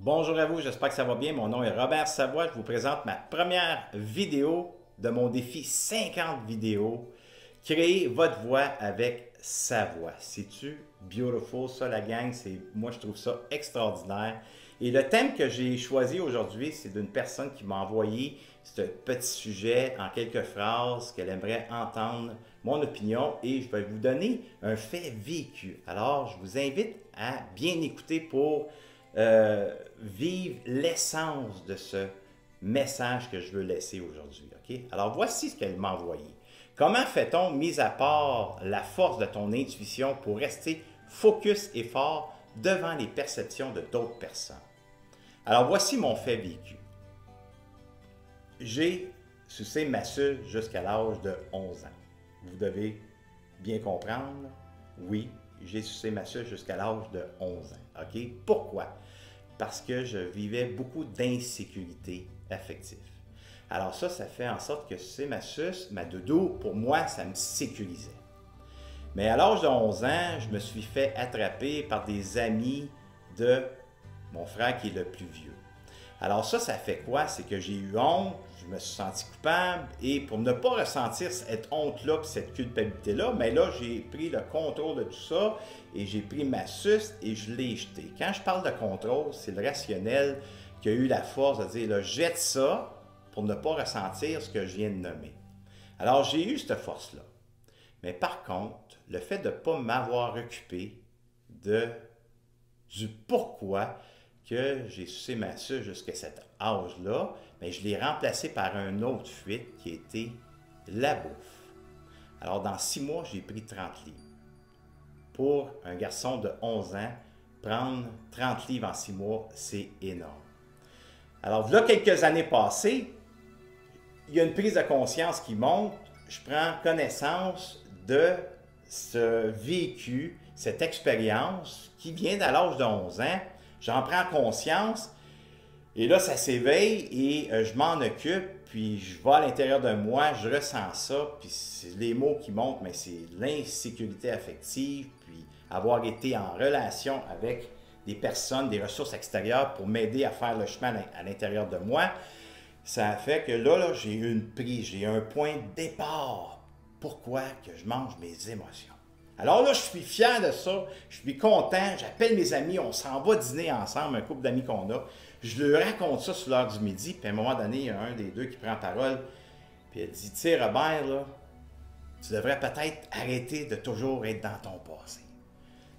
Bonjour à vous, j'espère que ça va bien. Mon nom est Robert Savoie. Je vous présente ma première vidéo de mon défi 50 vidéos. Créer votre voix avec sa voix. C'est-tu beautiful, ça la gang? Moi, je trouve ça extraordinaire. Et le thème que j'ai choisi aujourd'hui, c'est d'une personne qui m'a envoyé ce petit sujet en quelques phrases qu'elle aimerait entendre mon opinion et je vais vous donner un fait vécu. Alors, je vous invite à bien écouter pour vivre l'essence de ce message que je veux laisser aujourd'hui. Okay? Alors, voici ce qu'elle m'a envoyé. Comment fait-on, mis à part la force de ton intuition, pour rester focus et fort devant les perceptions de d'autres personnes? Alors, voici mon fait vécu. J'ai sucé ma suce jusqu'à l'âge de 11 ans. Vous devez bien comprendre, oui, j'ai sucé ma suce jusqu'à l'âge de 11 ans. OK? Pourquoi? Parce que je vivais beaucoup d'insécurité affective. Alors ça fait en sorte que sucer ma suce, ma doudou, pour moi, ça me sécurisait. Mais à l'âge de 11 ans, je me suis fait attraper par des amis de mon frère qui est le plus vieux. Alors ça fait quoi? C'est que j'ai eu honte, je me suis senti coupable et pour ne pas ressentir cette honte-là et cette culpabilité-là, mais là, j'ai pris le contrôle de tout ça et j'ai pris ma suce et je l'ai jeté. Quand je parle de contrôle, c'est le rationnel qui a eu la force de dire, là, jette ça pour ne pas ressentir ce que je viens de nommer. Alors, j'ai eu cette force-là. Mais par contre, le fait de ne pas m'avoir occupé du pourquoi que j'ai sucé ma suce jusqu'à cet âge-là, mais je l'ai remplacé par une autre fuite qui était la bouffe. Alors, dans 6 mois, j'ai pris 30 livres. Pour un garçon de 11 ans, prendre 30 livres en 6 mois, c'est énorme. Alors, là, quelques années passées, il y a une prise de conscience qui monte. Je prends connaissance de ce vécu, cette expérience qui vient à l'âge de 11 ans. J'en prends conscience et là, ça s'éveille et je m'en occupe, puis je vais à l'intérieur de moi, je ressens ça, puis c'est les mots qui montent, mais c'est l'insécurité affective, puis avoir été en relation avec des personnes, des ressources extérieures pour m'aider à faire le chemin à l'intérieur de moi. Ça fait que là j'ai eu une prise, j'ai un point de départ. Pourquoi que je mange mes émotions? Alors là, je suis fier de ça, je suis content, j'appelle mes amis, on s'en va dîner ensemble, un couple d'amis qu'on a. Je leur raconte ça sur l'heure du midi, puis à un moment donné, il y a un des deux qui prend la parole, puis elle dit, tu sais Robert, là, tu devrais peut-être arrêter de toujours être dans ton passé.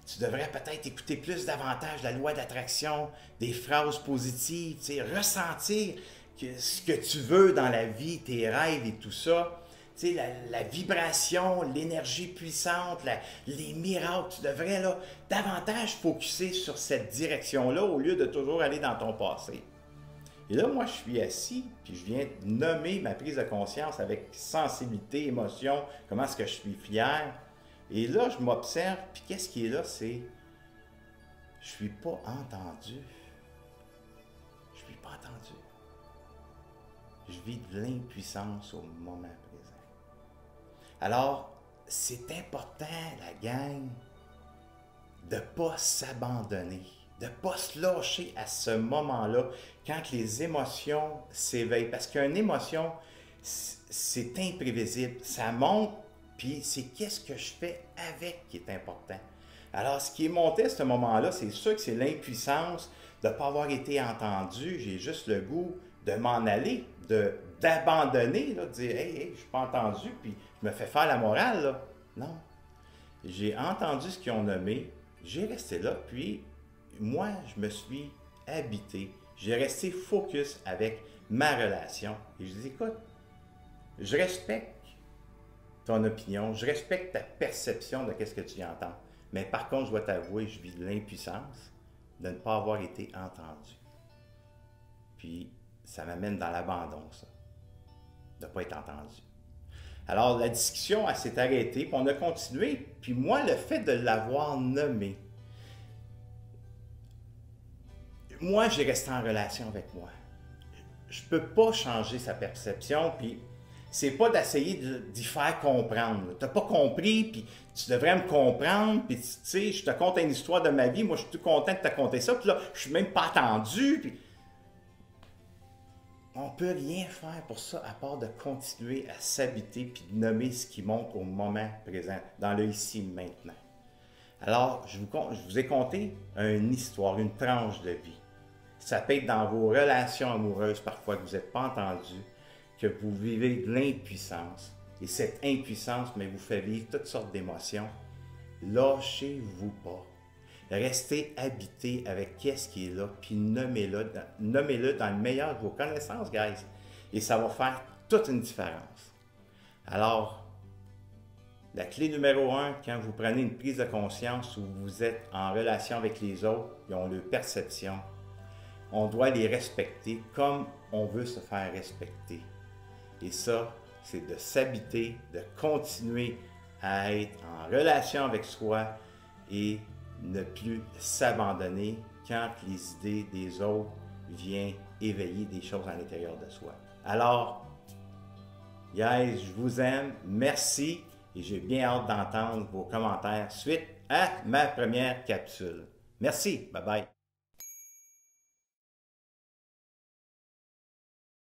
Tu devrais peut-être écouter plus davantage la loi d'attraction, des phrases positives, tu sais, ressentir ce que tu veux dans la vie, tes rêves et tout ça. Tu sais, la vibration, l'énergie puissante, les miracles, tu devrais là, davantage focusser sur cette direction-là au lieu de toujours aller dans ton passé. Et là, moi, je suis assis, puis je viens nommer ma prise de conscience avec sensibilité, émotion, comment est-ce que je suis fier. Et là, je m'observe, puis qu'est-ce qui est là, c'est je ne suis pas entendu. Je ne suis pas entendu. Je vis de l'impuissance au moment présent. Alors, c'est important, la gang, de ne pas s'abandonner, de ne pas se lâcher à ce moment-là, quand les émotions s'éveillent. Parce qu'une émotion, c'est imprévisible. Ça monte, puis c'est qu'est-ce que je fais avec qui est important. Alors, ce qui est monté à ce moment-là, c'est sûr que c'est l'impuissance de ne pas avoir été entendu. J'ai juste le goût de m'en aller, d'abandonner, de dire « Hey, je ne suis pas entendu », puis je me fais faire la morale. Là. Non. J'ai entendu ce qu'ils ont nommé, j'ai resté là, puis moi, je me suis habité. J'ai resté focus avec ma relation. Et je dis « Écoute, je respecte ton opinion, je respecte ta perception de ce que tu entends, mais par contre, je dois t'avouer, je vis de l'impuissance de ne pas avoir été entendu. » Puis, ça m'amène dans l'abandon, ça, de ne pas être entendu. Alors, la discussion, elle s'est arrêtée, puis on a continué. Puis moi, le fait de l'avoir nommé, moi, j'ai resté en relation avec moi. Je ne peux pas changer sa perception, puis c'est pas d'essayer d'y faire comprendre. Tu n'as pas compris, puis tu devrais me comprendre, puis tu sais, je te conte une histoire de ma vie, moi je suis tout content de te raconter ça, puis là, je suis même pas attendu, puis... On peut rien faire pour ça à part de continuer à s'habiter puis de nommer ce qui monte au moment présent, dans le ici et maintenant. Alors, je vous ai conté une histoire, une tranche de vie. Ça peut être dans vos relations amoureuses, parfois que vous n'êtes pas entendu, que vous vivez de l'impuissance. Et cette impuissance, mais vous fait vivre toutes sortes d'émotions. Lâchez-vous pas. Restez habité avec qu'est-ce qui est là, puis nommez-le dans le meilleur de vos connaissances, guys. Et ça va faire toute une différence. Alors, la clé numéro 1, quand vous prenez une prise de conscience où vous êtes en relation avec les autres, ils ont leur perception, on doit les respecter comme on veut se faire respecter. Et ça, c'est de s'habiter, de continuer à être en relation avec soi et ne plus s'abandonner quand les idées des autres viennent éveiller des choses à l'intérieur de soi. Alors, guys, je vous aime, merci et j'ai bien hâte d'entendre vos commentaires suite à ma première capsule. Merci, bye bye.